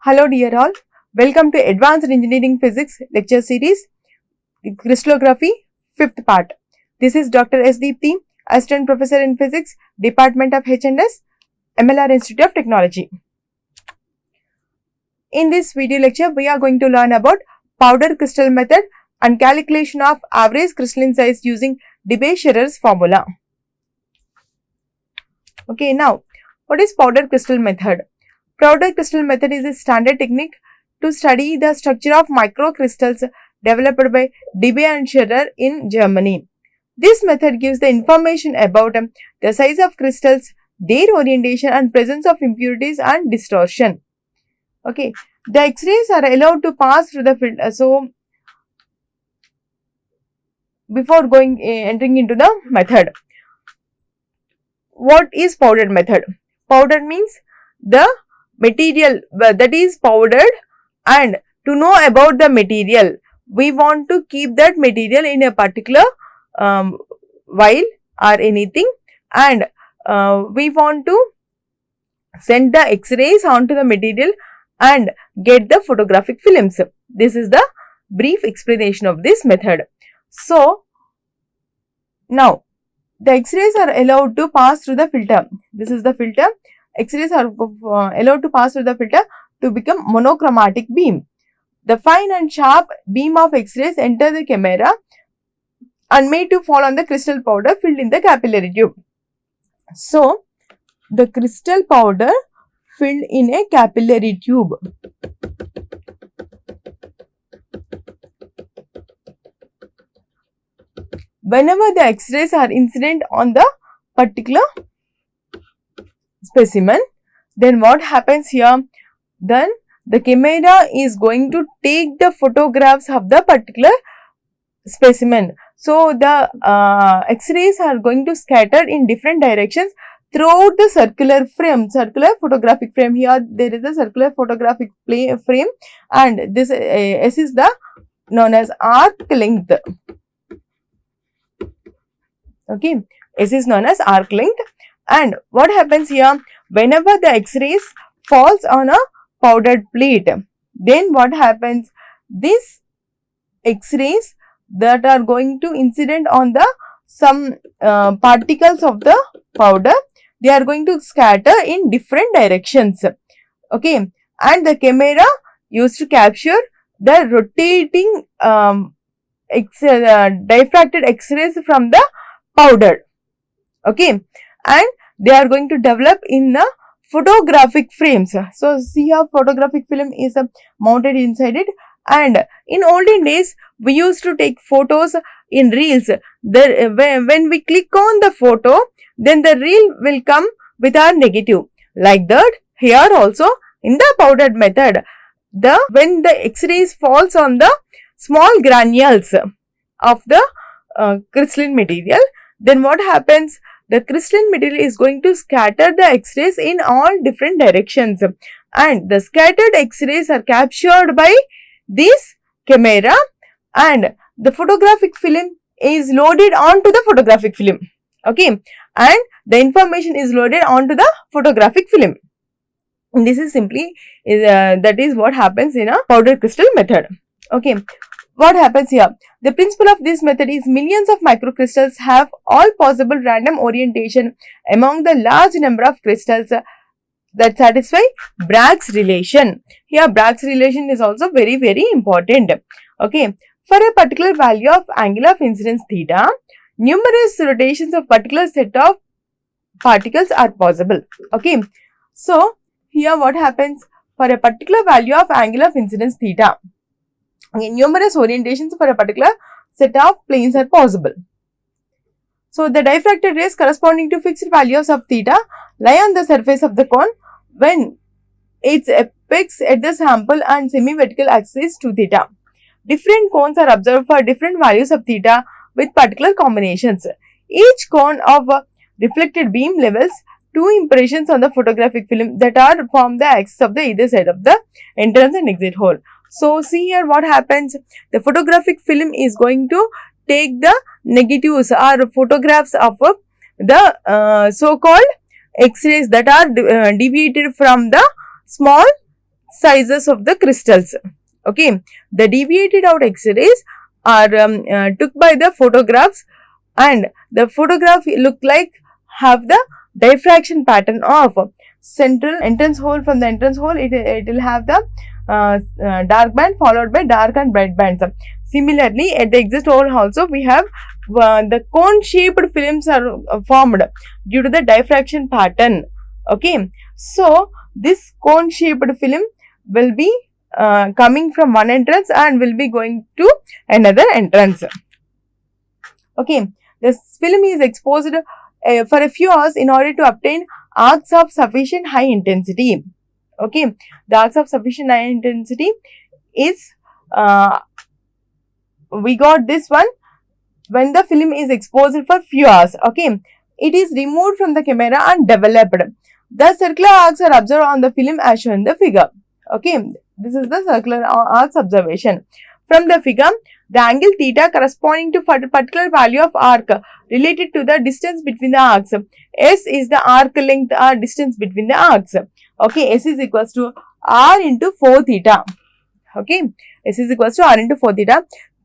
Hello dear all, welcome to Advanced Engineering Physics lecture series, Crystallography, 5th part. This is Dr. S. Deepthi, Assistant Professor in Physics, Department of H&S, MLR Institute of Technology. In this video lecture, we are going to learn about powder crystal method and calculation of average crystalline size using Debye-Scherer's formula. Okay, now, what is powder crystal method? Powder crystal method is a standard technique to study the structure of microcrystals developed by Debye and Scherer in Germany. This method gives the information about the size of crystals, their orientation and presence of impurities and distortion. Okay, the X-rays are allowed to pass through the filter. So, before entering into the method, what is powdered method? Powdered means the material that is powdered, and to know about the material, we want to keep that material in a particular vial or anything, and we want to send the X-rays onto the material and get the photographic films. This is the brief explanation of this method. So, now the X-rays are allowed to pass through the filter. This is the filter. X-rays are allowed to pass through the filter to become monochromatic beam. The fine and sharp beam of X-rays enter the camera and made to fall on the crystal powder filled in the capillary tube. So, the crystal powder filled in a capillary tube. Whenever the X-rays are incident on the particular specimen, then what happens here? Then the camera is going to take the photographs of the particular specimen. So, the X-rays are going to scatter in different directions throughout the circular photographic frame. Here there is a circular photographic frame, and this S is the known as arc length. Okay, S is known as arc length. And what happens here? Whenever the X-rays falls on a powdered plate, then what happens? These X-rays that are going to incident on the some particles of the powder, they are going to scatter in different directions. Okay, and the camera used to capture the rotating diffracted X-rays from the powder. Okay, and they are going to develop in the photographic frames. So, see how photographic film is mounted inside it, and in olden days we used to take photos in reels. When we click on the photo, then the reel will come with our negative. Like that, here also in the powdered method, when the X-rays falls on the small granules of the crystalline material, then what happens? The crystalline material is going to scatter the X-rays in all different directions, and the scattered X-rays are captured by this camera, and the photographic film is loaded onto the photographic film. Okay, and the information is loaded onto the photographic film. And this is simply that is what happens in a powder crystal method. Okay. What happens here? The principle of this method is millions of microcrystals have all possible random orientation among the large number of crystals that satisfy Bragg's relation. Here Bragg's relation is also very important. Okay, for a particular value of angle of incidence theta, numerous rotations of particular set of particles are possible. Okay, so here what happens? For a particular value of angle of incidence theta, numerous orientations for a particular set of planes are possible. So, the diffracted rays corresponding to fixed values of theta lie on the surface of the cone when its apex at the sample and semi-vertical axis to theta. Different cones are observed for different values of theta with particular combinations. Each cone of reflected beam levels two impressions on the photographic film that are from the axis of the either side of the entrance and exit hole. So, see here what happens. The photographic film is going to take the negatives or photographs of the so-called X-rays that are deviated from the small sizes of the crystals. Okay, the deviated out X-rays are took by the photographs, and the photograph look like have the diffraction pattern of central entrance hole. From the entrance hole, it will have the dark band followed by dark and bright bands. Similarly, at the exit hole also we have the cone shaped films are formed due to the diffraction pattern. Okay, so this cone shaped film will be coming from one entrance and will be going to another entrance. Okay, this film is exposed for a few hours in order to obtain arcs of sufficient high intensity. Okay, the arcs of sufficient high intensity is we got this one when the film is exposed for few hours. Okay, it is removed from the camera and developed. The circular arcs are observed on the film as shown in the figure. Okay, this is the circular arcs observation. From the figure, the angle theta corresponding to particular value of arc related to the distance between the arcs. S is the arc length or distance between the arcs. Okay, S is equals to R into 4 theta. Okay, S is equals to R into 4 theta.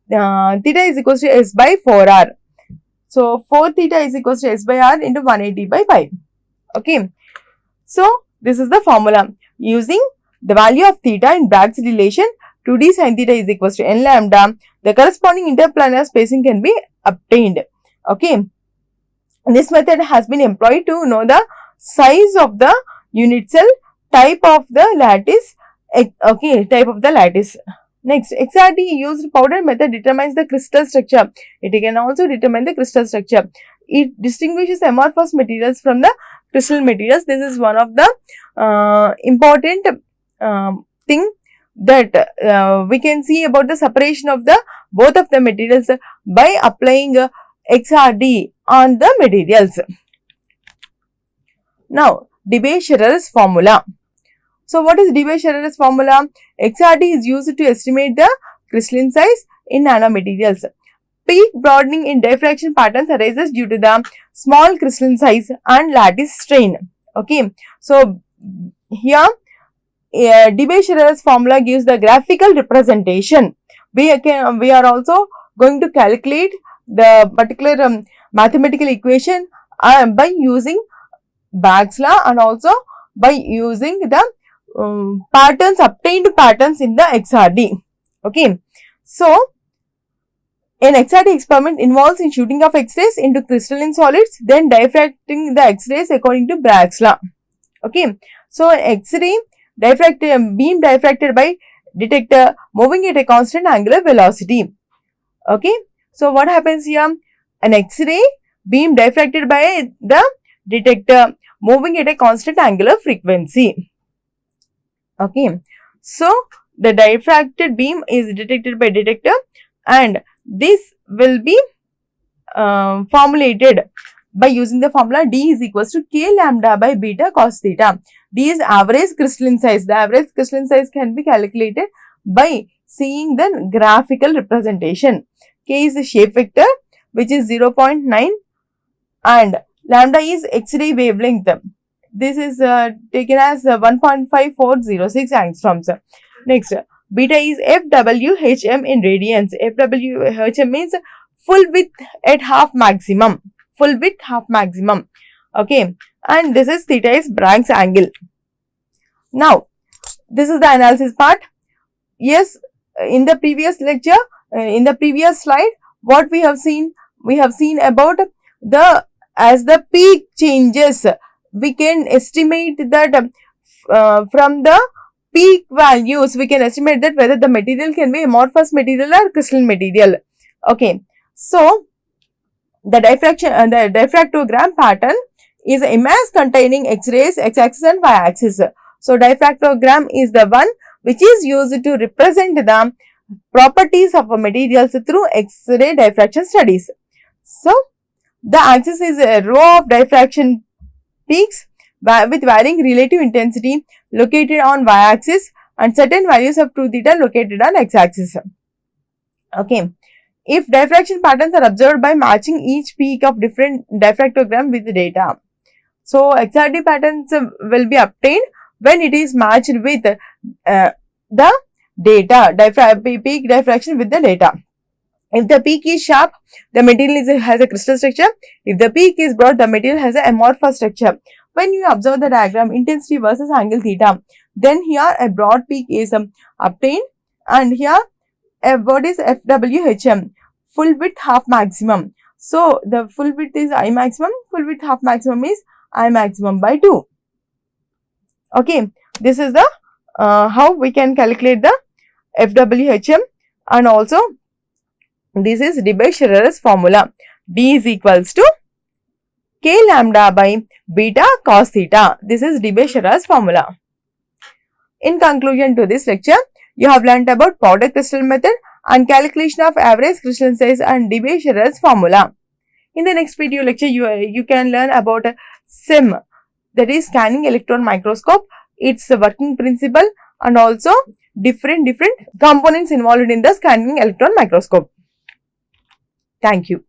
Theta is equals to S by 4R. So, 4 theta is equals to S by R into 180 by pi. Okay, so this is the formula. Using the value of theta in Bragg's relation, 2d sin theta is equals to n lambda, the corresponding interplanar spacing can be obtained. Okay, this method has been employed to know the size of the unit cell, type of the lattice. Okay, type of the lattice. Next, XRD used powder method determines the crystal structure. It can also determine the crystal structure. It distinguishes amorphous materials from the crystal materials. This is one of the important thing that we can see about the separation of the both of the materials by applying XRD on the materials. Now, Debye-Scherer's formula. So, what is Debye-Scherer's formula? XRD is used to estimate the crystalline size in nanomaterials. Peak broadening in diffraction patterns arises due to the small crystalline size and lattice strain. Okay, so here Debye-Scherer's formula gives the graphical representation. We are also going to calculate the particular mathematical equation by using Bragg's law and also by using the obtained patterns in the XRD. Okay, so an XRD experiment involves in shooting of X-rays into crystalline solids, then diffracting the X-rays according to Bragg's law. Okay, so X-ray beam diffracted by detector moving at a constant angular velocity. Okay, so what happens here? An X-ray beam diffracted by the detector moving at a constant angular frequency. Okay, so the diffracted beam is detected by detector and this will be formulated by using the formula D is equals to K lambda by beta cos theta. D is average crystalline size. The average crystalline size can be calculated by seeing the graphical representation. K is the shape vector which is 0.9 and lambda is X-ray wavelength. This is taken as 1.5406 angstroms. Next, beta is FWHM in radians. FWHM means full width at half maximum. Full width half maximum. Okay, and this is theta is Bragg's angle. Now, this is the analysis part. Yes, in the previous lecture, in the previous slide, what we have seen about as the peak changes, we can estimate that from the peak values, we can estimate that whether the material can be amorphous material or crystalline material. Okay, so the diffractogram pattern is a mass containing X-rays, x-axis and y-axis. So, diffractogram is the one which is used to represent the properties of materials through X-ray diffraction studies. So, the axis is a row of diffraction peaks with varying relative intensity located on y-axis and certain values of 2 theta located on x-axis. Okay, if diffraction patterns are observed by matching each peak of different diffractogram with the data. So, XRD patterns will be obtained when it is matched with the data, peak diffraction with the data. If the peak is sharp, the material has a crystal structure. If the peak is broad, the material has an amorphous structure. When you observe the diagram, intensity versus angle theta, then here a broad peak is obtained, and here what is FWHM? Full width half maximum. So the full width is I maximum, full width half maximum is I maximum by 2. Okay, this is the how we can calculate the FWHM, and also this is Debye-Scherer's formula. D is equals to K lambda by beta cos theta. This is Debye-Scherer's formula. In conclusion to this lecture, you have learnt about powder crystal method and calculation of average crystal size and Debye-Scherer's formula. In the next video lecture, you can learn about SEM, that is scanning electron microscope, its working principle, and also different components involved in the scanning electron microscope. Thank you.